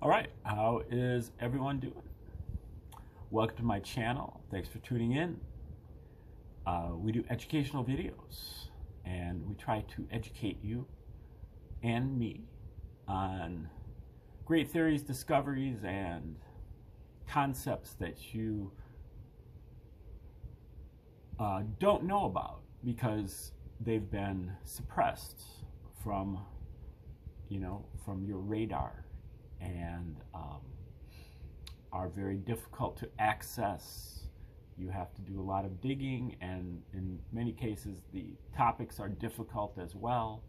All right, how is everyone doing? Welcome to my channel. Thanks for tuning in. We do educational videos, and we try to educate you and me on great theories, discoveries, and concepts that you don't know about because they've been suppressed from, from your radar, and are very difficult to access. You have to do a lot of digging, and in many cases the topics are difficult as well,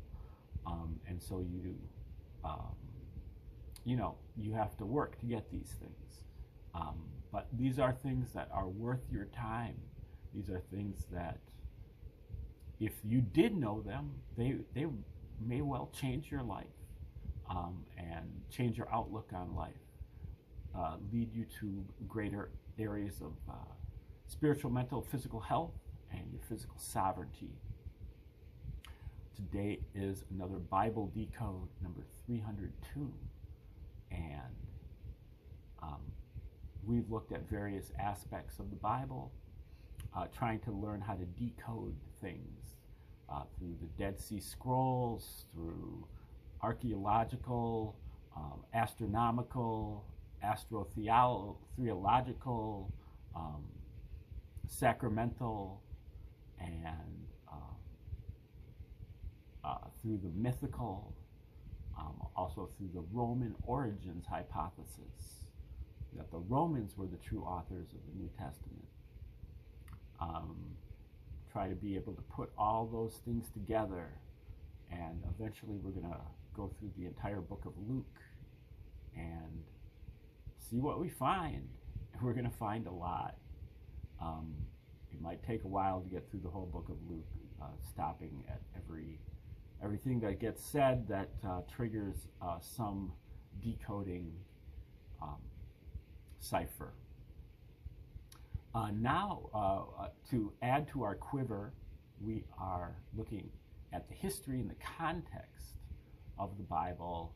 and so you have to work to get these things, but these are things that are worth your time. These are things that, if you did know them, they may well change your life, and change your outlook on life, lead you to greater areas of spiritual, mental, physical health, and your physical sovereignty. Today is another Bible Decode, number 302, and we've looked at various aspects of the Bible, trying to learn how to decode things through the Dead Sea Scrolls, through archaeological, astronomical, astrotheological, sacramental, and through the mythical, also through the Roman origins hypothesis, that the Romans were the true authors of the New Testament. Try to be able to put all those things together, and eventually we're going to go through the entire book of Luke and see what we find. We're going to find a lot. It might take a while to get through the whole book of Luke, stopping at everything that gets said that triggers some decoding cipher. Now, to add to our quiver, we are looking at the history and the context of the Bible.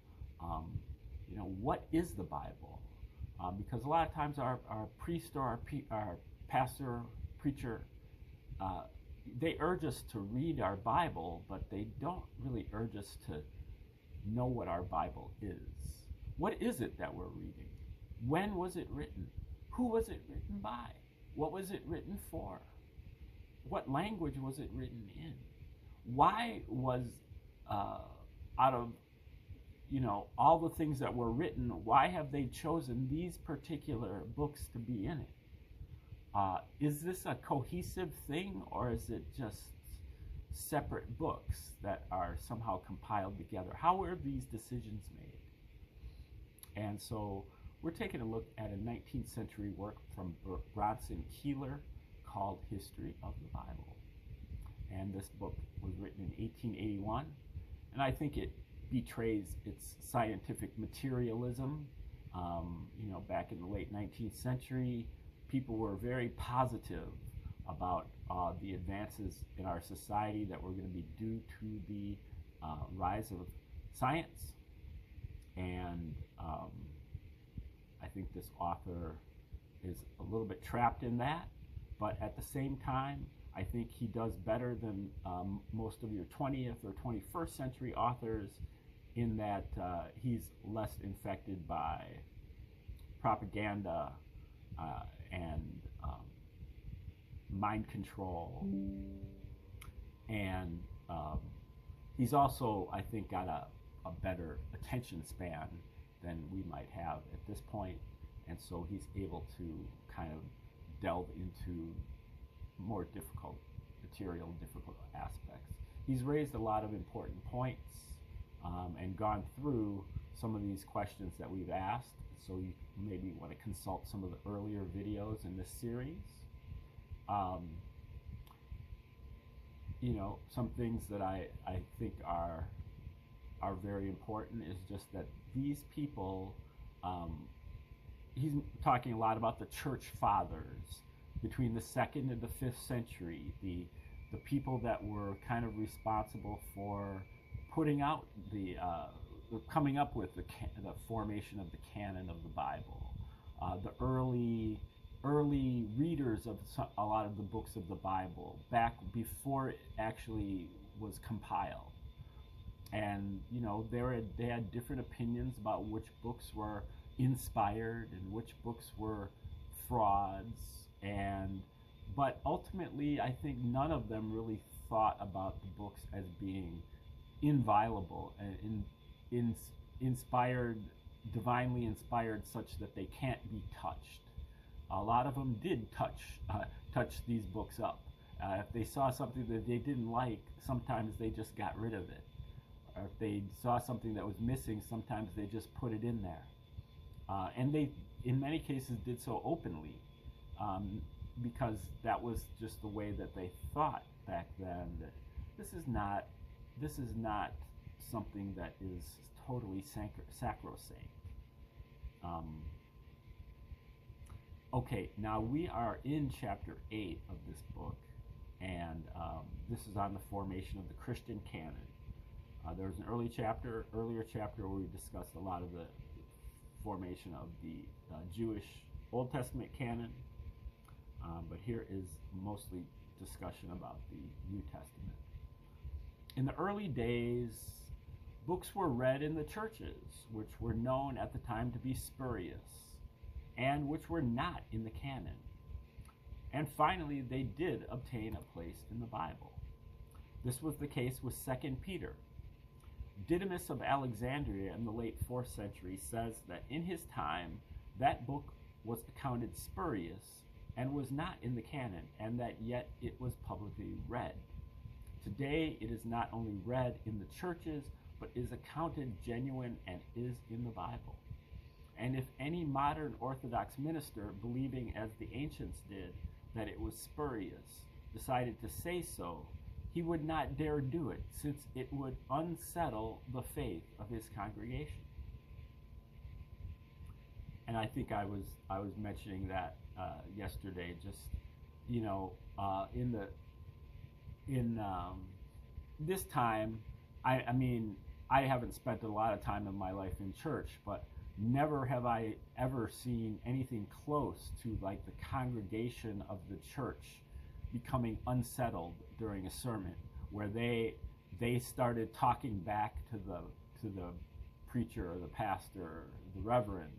What is the Bible? Because a lot of times our priest or our pastor, preacher, they urge us to read our Bible, but they don't really urge us to know what our Bible is. What is it that we're reading? When was it written? Who was it written by? What was it written for? What language was it written in? Why was, out of all the things that were written, why have they chosen these particular books to be in it? Is this a cohesive thing, or is it just separate books that are somehow compiled together? How were these decisions made? And so we're taking a look at a 19th century work from Bronson Keeler called History of the Bible. And this book was written in 1881, and I think it betrays its scientific materialism. Back in the late 19th century, people were very positive about the advances in our society that were going to be due to the rise of science. And I think this author is a little bit trapped in that, but at the same time, I think he does better than most of your 20th or 21st century authors, in that he's less infected by propaganda and mind control. And he's also, I think, got a better attention span than we might have at this point, and so he's able to kind of delve into more difficult material, difficult aspects. He's raised a lot of important points, and gone through some of these questions that we've asked, so you maybe want to consult some of the earlier videos in this series. Some things that I think are very important is just that these people, he's talking a lot about the church fathers between the 2nd and the 5th century, the people that were kind of responsible for putting out the coming up with the formation of the canon of the Bible. The early readers of a lot of the books of the Bible back before it actually was compiled. And they had different opinions about which books were inspired and which books were frauds, but ultimately I think none of them really thought about the books as being inviolable and inspired, divinely inspired, such that they can't be touched. A lot of them did touch these books up. If they saw something that they didn't like, sometimes they just got rid of it. Or if they saw something that was missing, sometimes they just put it in there. And they, in many cases, did so openly, because that was just the way that they thought back then. That this is not something that is totally sacrosanct. Okay, now we are in chapter 8 of this book, and this is on the formation of the Christian canon. There was an earlier chapter where we discussed a lot of the formation of the Jewish Old Testament canon, but here is mostly discussion about the New Testament. In the early days, books were read in the churches, which were known at the time to be spurious, and which were not in the canon. And finally, they did obtain a place in the Bible. This was the case with 2 Peter. Didymus of Alexandria in the late 4th century says that in his time, that book was accounted spurious and was not in the canon, and that yet it was publicly read. Today, it is not only read in the churches, but is accounted genuine and is in the Bible. And if any modern Orthodox minister, believing as the ancients did that it was spurious, decided to say so, he would not dare do it, since it would unsettle the faith of his congregation. And I think I was mentioning that yesterday. Just in this time, I mean, I haven't spent a lot of time in my life in church, but never have I ever seen anything close to like the congregation of the church becoming unsettled during a sermon, where they started talking back to the preacher or the pastor or the reverend.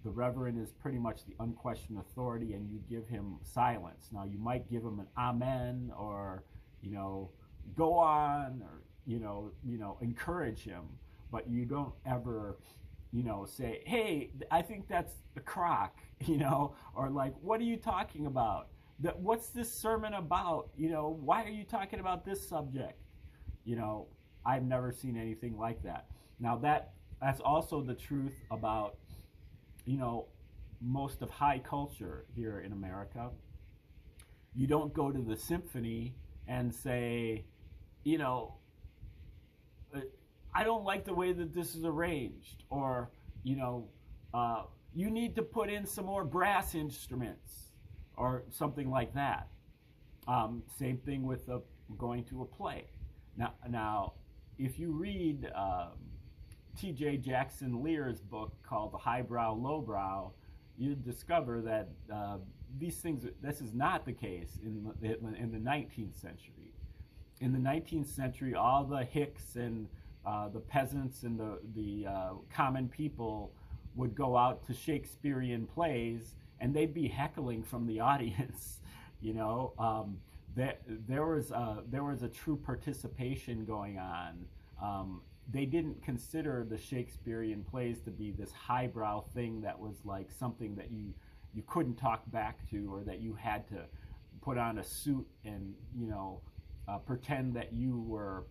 The reverend is pretty much the unquestioned authority, and you give him silence. Now you might give him an amen, or go on, or encourage him, but you don't ever say, hey, I think that's a crock, or like, what are you talking about? What's this sermon about? Why are you talking about this subject? I've never seen anything like that. Now that's also the truth about, most of high culture here in America. You don't go to the symphony and say, I don't like the way that this is arranged, or, you need to put in some more brass instruments, or something like that. Same thing with going to a play. Now, if you read T.J. Jackson Lear's book called The Highbrow, Lowbrow, you discover that this is not the case in the 19th century. In the 19th century, all the hicks and the peasants and the common people would go out to Shakespearean plays, and they'd be heckling from the audience. There was a true participation going on. They didn't consider the Shakespearean plays to be this highbrow thing that was like something that you couldn't talk back to, or that you had to put on a suit and pretend that you were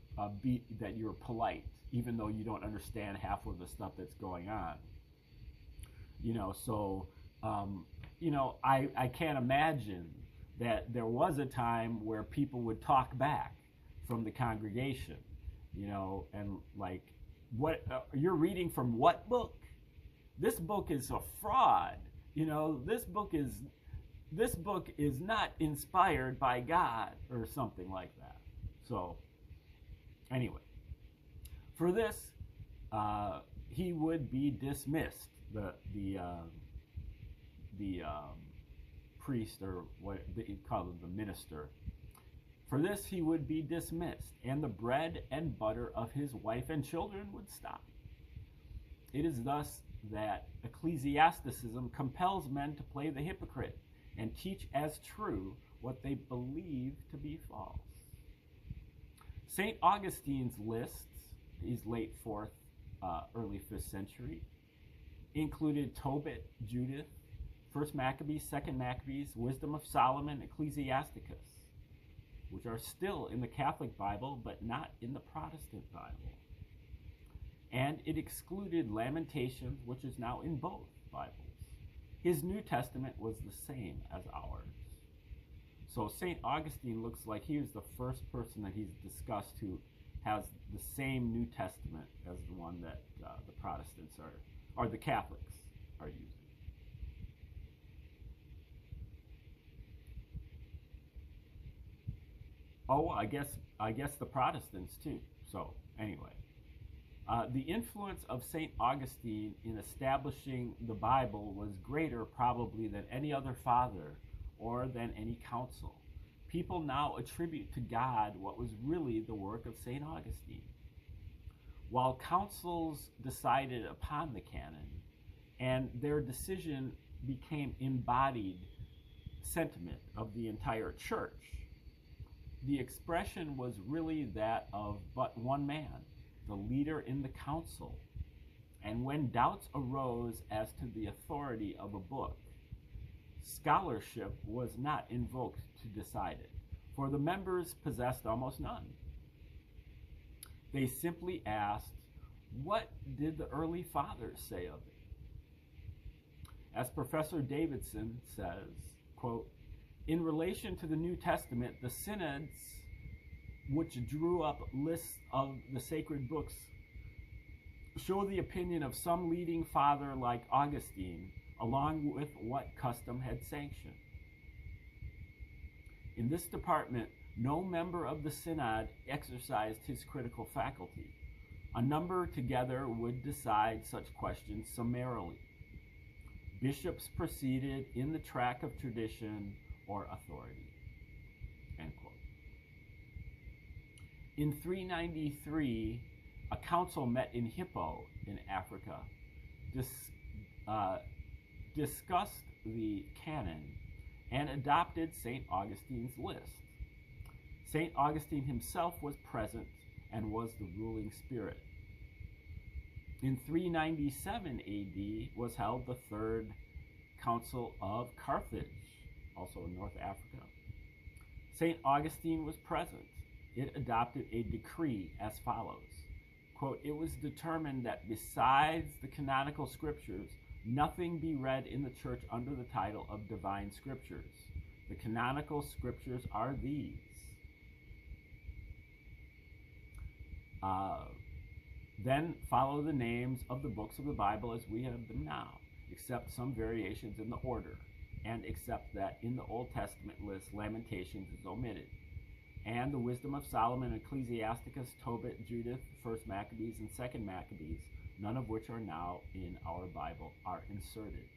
polite, even though you don't understand half of the stuff that's going on. I can't imagine that there was a time where people would talk back from the congregation, and like, what you're reading from what book? This book is a fraud. This book is not inspired by God, or something like that. So, anyway, For this, he would be dismissed. The priest, or what they call him, the minister. For this, he would be dismissed, and the bread and butter of his wife and children would stop. It is thus that ecclesiasticism compels men to play the hypocrite and teach as true what they believe to be false. St. Augustine's lists, he's late 4th, early 5th century, included Tobit, Judith, 1st Maccabees, 2nd Maccabees, Wisdom of Solomon, Ecclesiasticus, which are still in the Catholic Bible but not in the Protestant Bible. And it excluded Lamentations, which is now in both Bibles. His New Testament was the same as ours. So St. Augustine looks like he was the first person that he's discussed who has the same New Testament as the one that the Protestants or the Catholics are using. Oh, I guess the Protestants too. So anyway, the influence of St. Augustine in establishing the Bible was greater probably than any other father or than any council. People now attribute to God what was really the work of St. Augustine. While councils decided upon the canon, and their decision became embodied sentiment of the entire church, the expression was really that of but one man, the leader in the council. And when doubts arose as to the authority of a book, scholarship was not invoked to decide it, for the members possessed almost none. They simply asked, what did the early fathers say of it? As Professor Davidson says, quote, in relation to the New Testament, the synods which drew up lists of the sacred books show the opinion of some leading father like Augustine, along with what custom had sanctioned. In this department, no member of the synod exercised his critical faculty. A number together would decide such questions summarily. Bishops proceeded in the track of tradition or authority. End quote. In 393, a council met in Hippo in Africa, discussed the canon, and adopted St. Augustine's list. St. Augustine himself was present and was the ruling spirit. In 397 AD was held the Third Council of Carthage, also in North Africa. St. Augustine was present. It adopted a decree as follows. Quote, it was determined that besides the canonical scriptures, nothing be read in the church under the title of divine scriptures. The canonical scriptures are these. Then follow the names of the books of the Bible as we have them now, except some variations in the order, and except that in the Old Testament list, Lamentations is omitted. And the Wisdom of Solomon, Ecclesiasticus, Tobit, Judith, 1st Maccabees, and 2nd Maccabees, none of which are now in our Bible, are inserted.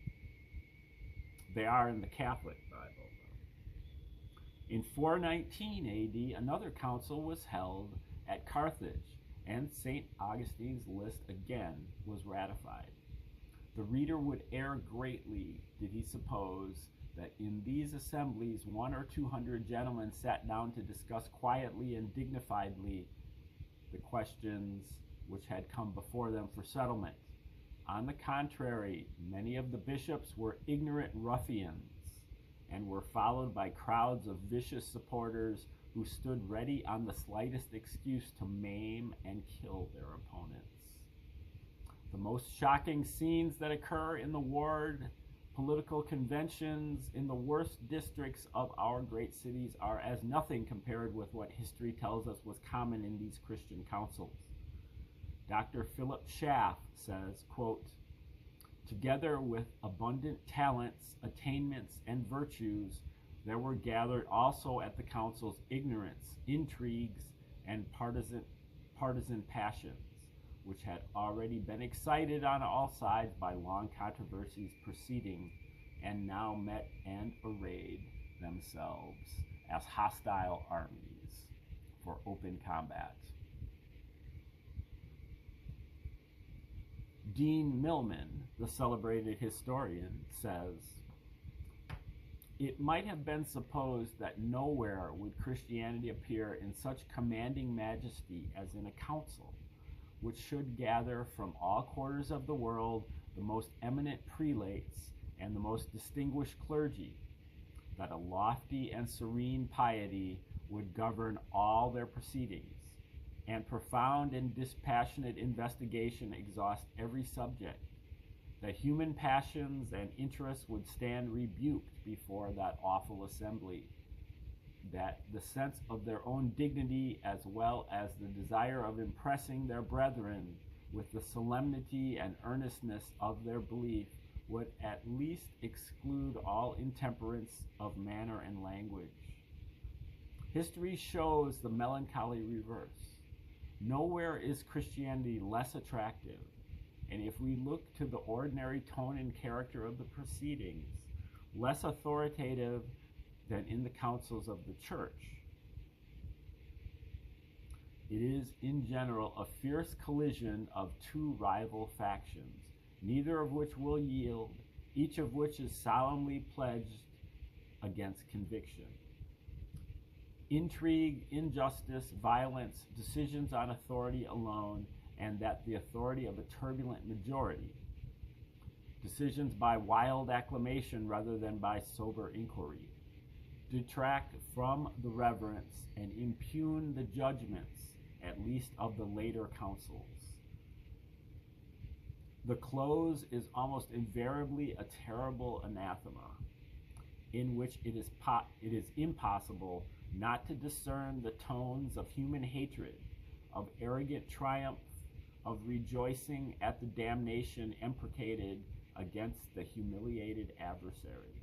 They are in the Catholic Bible. In 419 AD, another council was held at Carthage, and St. Augustine's list again was ratified. The reader would err greatly did he suppose that in these assemblies 100 or 200 gentlemen sat down to discuss quietly and dignifiedly the questions which had come before them for settlement. On the contrary, many of the bishops were ignorant ruffians and were followed by crowds of vicious supporters who stood ready on the slightest excuse to maim and kill their opponents. The most shocking scenes that occur in the ward political conventions in the worst districts of our great cities are as nothing compared with what history tells us was common in these Christian councils. Dr. Philip Schaff says, quote, together with abundant talents, attainments, and virtues, there were gathered also at the councils ignorance, intrigues, and partisan passions, which had already been excited on all sides by long controversies preceding, and now met and arrayed themselves as hostile armies for open combat. Dean Millman, the celebrated historian, says, "It might have been supposed that nowhere would Christianity appear in such commanding majesty as in a council, which should gather from all quarters of the world the most eminent prelates and the most distinguished clergy, that a lofty and serene piety would govern all their proceedings, and profound and dispassionate investigation exhaust every subject, that human passions and interests would stand rebuked before that awful assembly, that the sense of their own dignity as well as the desire of impressing their brethren with the solemnity and earnestness of their belief would at least exclude all intemperance of manner and language. History shows the melancholy reverse. Nowhere is Christianity less attractive, and if we look to the ordinary tone and character of the proceedings, less authoritative than in the councils of the church. It is, in general, a fierce collision of two rival factions, neither of which will yield, each of which is solemnly pledged against conviction. Intrigue, injustice, violence, decisions on authority alone, and that the authority of a turbulent majority. Decisions by wild acclamation rather than by sober inquiry. Detract from the reverence and impugn the judgments, at least of the later councils. The close is almost invariably a terrible anathema, in which it is impossible not to discern the tones of human hatred, of arrogant triumph, of rejoicing at the damnation imprecated against the humiliated adversary.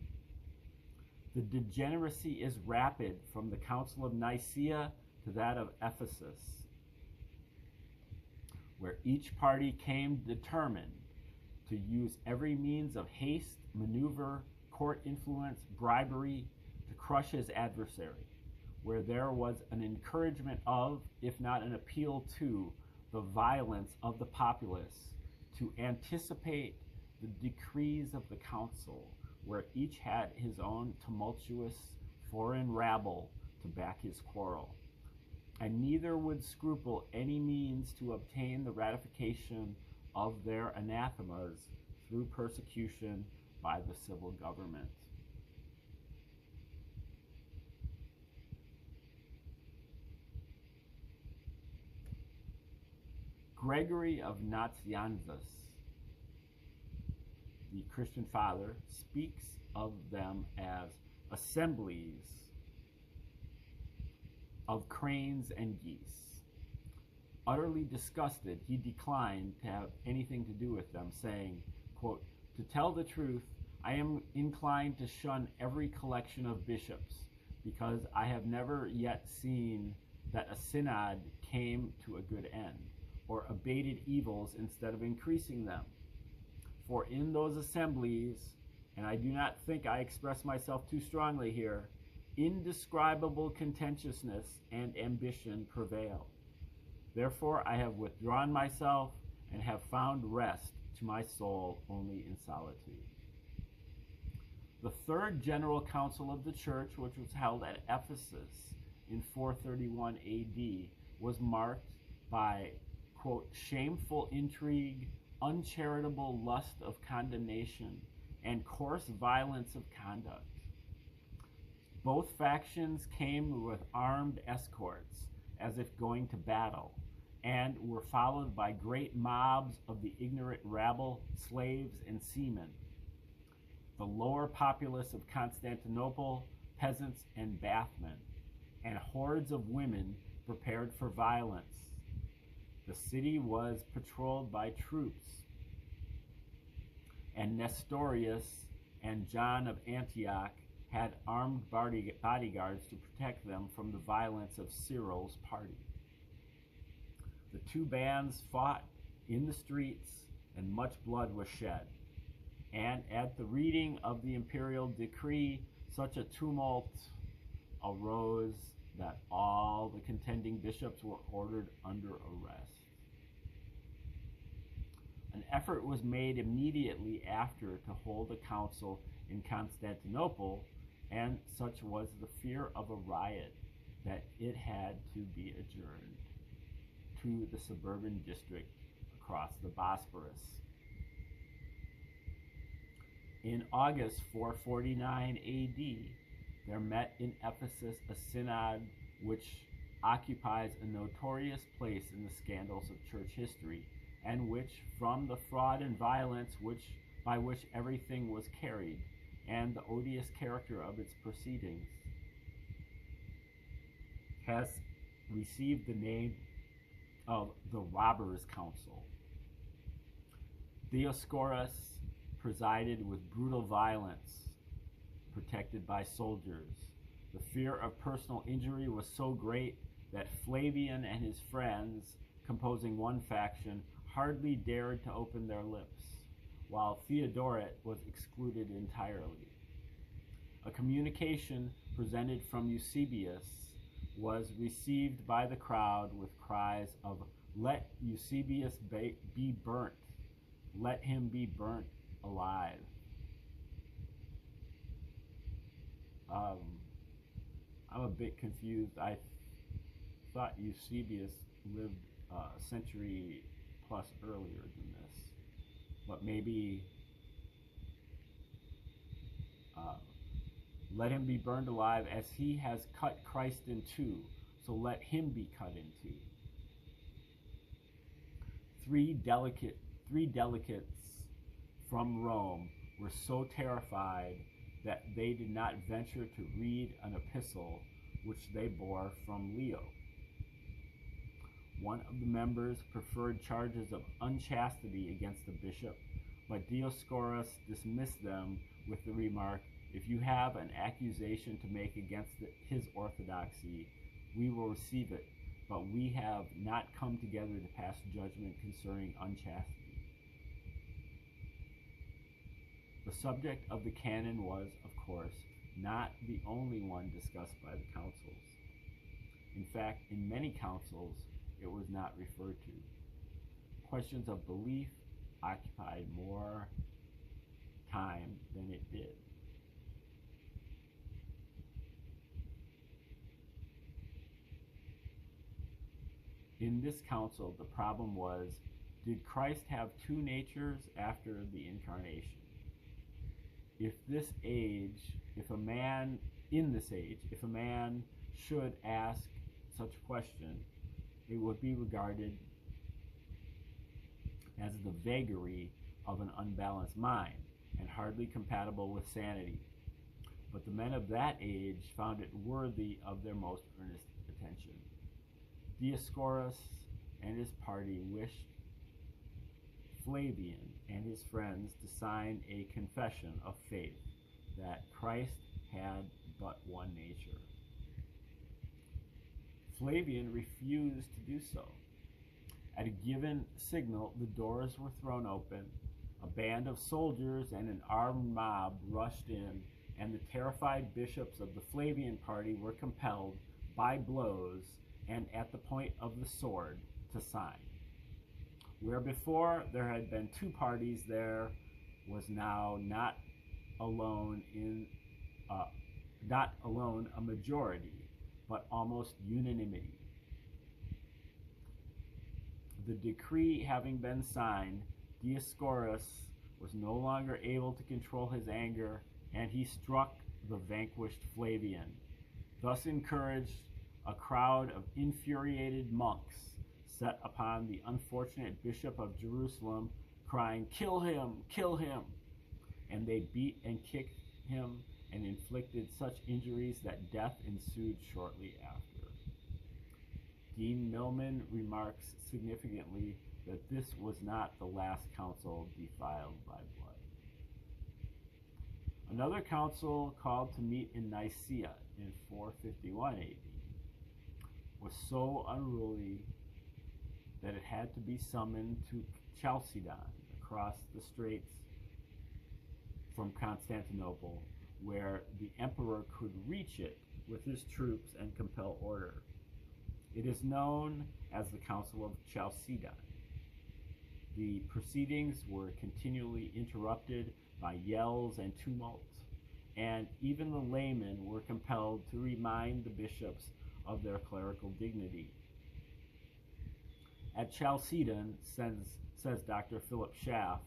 The degeneracy is rapid from the Council of Nicaea to that of Ephesus, where each party came determined to use every means of haste, maneuver, court influence, bribery to crush his adversary, where there was an encouragement of, if not an appeal to, the violence of the populace, to anticipate the decrees of the council, where each had his own tumultuous foreign rabble to back his quarrel, and neither would scruple any means to obtain the ratification of their anathemas through persecution by the civil government. Gregory of Nazianzus, the Christian father, speaks of them as assemblies of cranes and geese. Utterly disgusted, he declined to have anything to do with them, saying, quote, "To tell the truth, I am inclined to shun every collection of bishops, because I have never yet seen that a synod came to a good end, or abated evils instead of increasing them. For in those assemblies, and I do not think I express myself too strongly here, indescribable contentiousness and ambition prevail. Therefore I have withdrawn myself and have found rest to my soul only in solitude." The third general council of the church, which was held at Ephesus in 431 AD, was marked by, quote, "shameful intrigue, uncharitable lust of condemnation, and coarse violence of conduct. Both factions came with armed escorts, as if going to battle, and were followed by great mobs of the ignorant rabble, slaves, and seamen. The lower populace of Constantinople, peasants and bathmen, and hordes of women prepared for violence. The city was patrolled by troops, and Nestorius and John of Antioch had armed bodyguards to protect them from the violence of Cyril's party. The two bands fought in the streets, and much blood was shed. And at the reading of the imperial decree, such a tumult arose that all the contending bishops were ordered under arrest. An effort was made immediately after to hold a council in Constantinople, and such was the fear of a riot that it had to be adjourned to the suburban district across the Bosporus. In August 449 AD, there met in Ephesus a synod which occupies a notorious place in the scandals of church history, and which, from the fraud and violence by which everything was carried, and the odious character of its proceedings, has received the name of the Robbers' Council. Dioscorus presided with brutal violence, protected by soldiers. The fear of personal injury was so great that Flavian and his friends, composing one faction, hardly dared to open their lips, while Theodoret was excluded entirely. A communication presented from Eusebius was received by the crowd with cries of, "Let Eusebius be burnt. Let him be burnt alive." I'm a bit confused. I thought Eusebius lived a century plus earlier than this, but maybe let him be burned alive, as he has cut Christ in two, so let him be cut in two. Three delegates from Rome were so terrified that they did not venture to read an epistle which they bore from Leo. One of the members preferred charges of unchastity against the bishop, but Dioscorus dismissed them with the remark, "If you have an accusation to make against his orthodoxy, we will receive it, but we have not come together to pass judgment concerning unchastity." The subject of the canon was, of course, not the only one discussed by the councils. In fact, in many councils, it was not referred to. Questions of belief occupied more time than it did. In this council, the problem was, did Christ have two natures after the incarnation? If a man should ask such a question, it would be regarded as the vagary of an unbalanced mind, and hardly compatible with sanity. But the men of that age found it worthy of their most earnest attention. Dioscorus and his party wished Flavian and his friends to sign a confession of faith that Christ had but one nature. Flavian refused to do so. At a given signal, the doors were thrown open, a band of soldiers and an armed mob rushed in, and the terrified bishops of the Flavian party were compelled, by blows and at the point of the sword, to sign. Where before there had been two parties, there was now not alone a majority, but almost unanimity. The decree having been signed, Dioscorus was no longer able to control his anger, and he struck the vanquished Flavian. Thus encouraged, a crowd of infuriated monks set upon the unfortunate bishop of Jerusalem, crying, "Kill him! Kill him!" And they beat and kicked him and inflicted such injuries that death ensued shortly after. Dean Milman remarks significantly that this was not the last council defiled by blood. Another council, called to meet in Nicaea in 451 AD, was so unruly that it had to be summoned to Chalcedon, across the straits from Constantinople, where the emperor could reach it with his troops and compel order. It is known as the Council of Chalcedon. The proceedings were continually interrupted by yells and tumults, and even the laymen were compelled to remind the bishops of their clerical dignity. At Chalcedon, says Dr. Philip Schaff,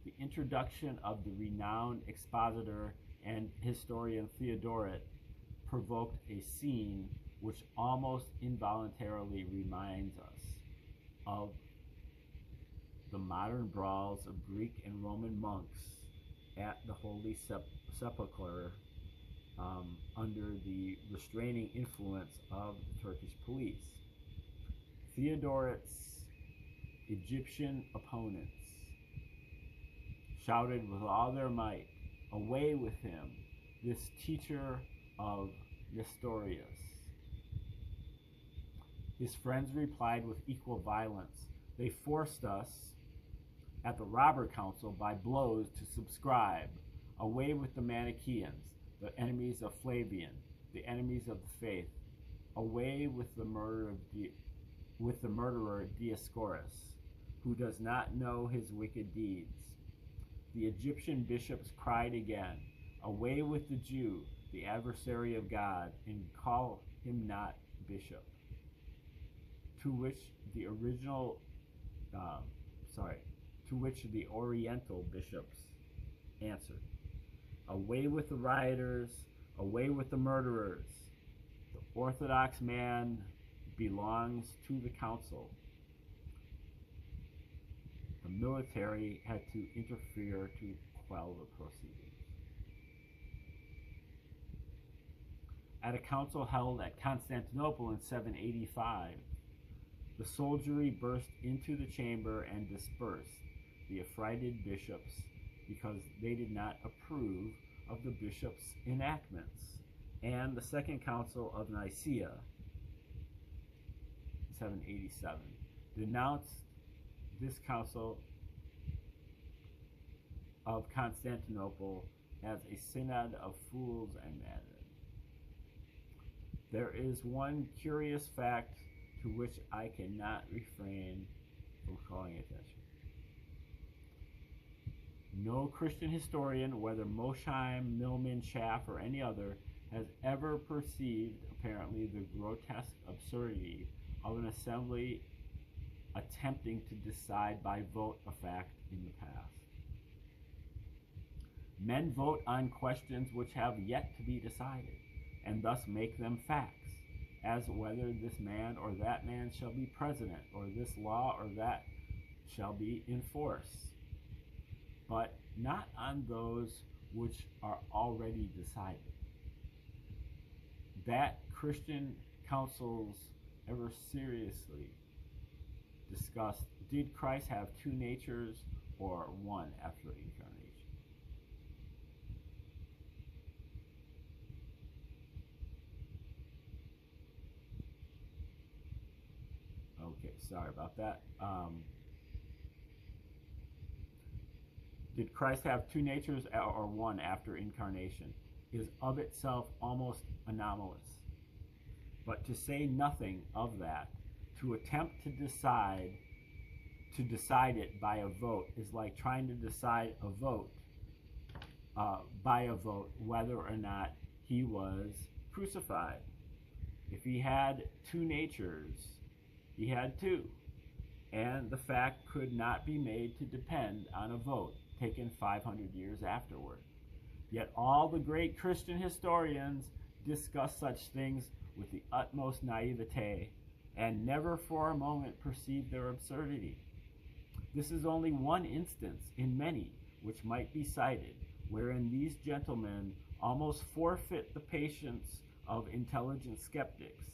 the introduction of the renowned expositor and historian Theodoret provoked a scene which almost involuntarily reminds us of the modern brawls of Greek and Roman monks at the Holy Sepulchre under the restraining influence of the Turkish police. Theodoret's Egyptian opponents shouted with all their might, "Away with him, this teacher of Nestorius." His friends replied with equal violence. "They forced us at the robber council by blows to subscribe. Away with the Manichaeans, the enemies of Flavian, the enemies of the faith. Away with the murderer Dioscorus, who does not know his wicked deeds." The Egyptian bishops cried again, "Away with the Jew, the adversary of God, and call him not bishop." To which the Oriental bishops answered, "Away with the rioters, away with the murderers. The Orthodox man belongs to the council." The military had to interfere to quell the proceedings. At a council held at Constantinople in 785, the soldiery burst into the chamber and dispersed the affrighted bishops because they did not approve of the bishops' enactments. And the Second Council of Nicaea, 787, denounced this council of Constantinople as a synod of fools and madmen. There is one curious fact to which I cannot refrain from calling attention. No Christian historian, whether Mosheim, Milman, Schaff, or any other, has ever perceived, apparently, the grotesque absurdity of an assembly attempting to decide by vote a fact in the past. Men vote on questions which have yet to be decided, and thus make them facts, as whether this man or that man shall be president, or this law or that shall be in force, but not on those which are already decided. That Christian councils ever seriously discussed, did Christ have two natures or one after incarnation? Okay, sorry about that. Did Christ have two natures or one after incarnation? Is of itself almost anomalous. But to say nothing of that, to attempt to decide it by a vote is like trying to decide a vote by a vote whether or not he was crucified. If he had two natures, he had two, and the fact could not be made to depend on a vote taken 500 years afterward. Yet all the great Christian historians discuss such things with the utmost naivete and never for a moment perceive their absurdity. This is only one instance in many which might be cited, wherein these gentlemen almost forfeit the patience of intelligent skeptics.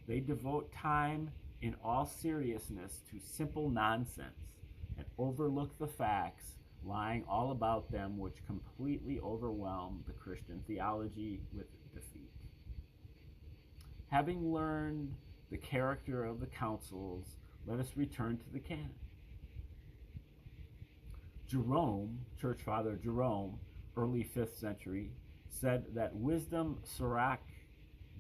They devote time in all seriousness to simple nonsense and overlook the facts lying all about them, which completely overwhelm the Christian theology with defeat. Having learned the character of the councils let us return to the canon. Jerome, Church Father Jerome, early 5th century, said that Wisdom, Sirach,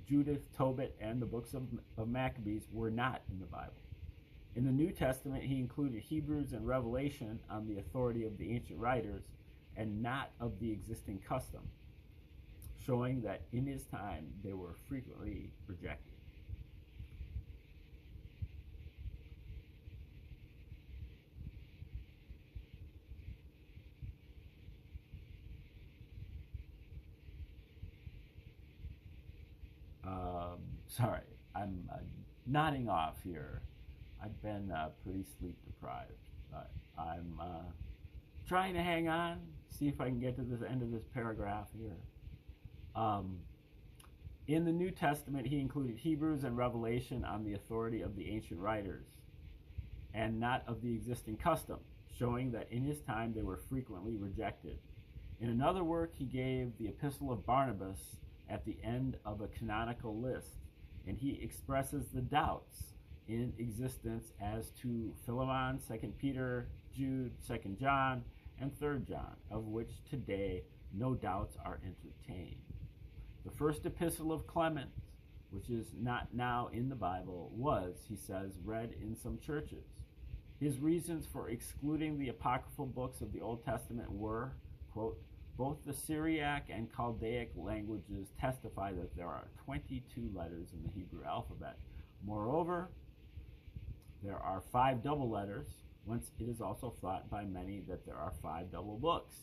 Judith, Tobit, and the books of Maccabees were not in the Bible. In the New Testament, he included Hebrews and Revelation on the authority of the ancient writers and not of the existing custom, showing that in his time they were frequently rejected. Sorry, I'm nodding off here. I've been pretty sleep deprived, but I'm trying to hang on, see if I can get to the end of this paragraph here. In the New Testament, he included Hebrews and Revelation on the authority of the ancient writers and not of the existing custom, showing that in his time they were frequently rejected. In another work, he gave the Epistle of Barnabas at the end of a canonical list, and he expresses the doubts in existence as to Philemon, 2 Peter, Jude, 2 John, and 3 John, of which today no doubts are entertained. The first epistle of Clement, which is not now in the Bible, was, he says, read in some churches. His reasons for excluding the apocryphal books of the Old Testament were, quote, both the Syriac and Chaldaic languages testify that there are 22 letters in the Hebrew alphabet. Moreover, there are 5 double letters, whence it is also thought by many that there are 5 double books: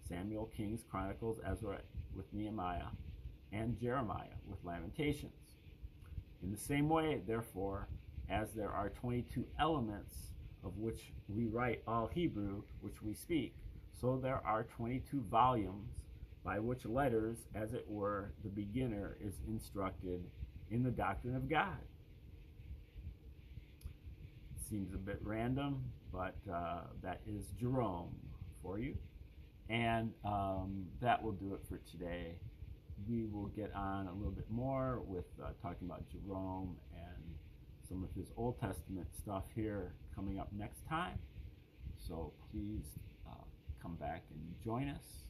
Samuel, Kings, Chronicles, Ezra with Nehemiah, and Jeremiah with Lamentations. In the same way, therefore, as there are 22 elements of which we write all Hebrew, which we speak, so there are 22 volumes by which letters, as it were, the beginner is instructed in the doctrine of God. It seems a bit random, but that is Jerome for you. And that will do it for today. We will get on a little bit more with talking about Jerome and some of his Old Testament stuff here coming up next time. So please come back and join us.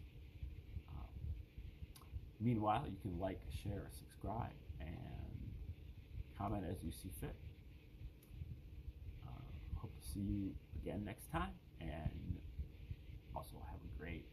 Meanwhile, you can like, share, subscribe, and comment as you see fit. Hope to see you again next time, and also have a great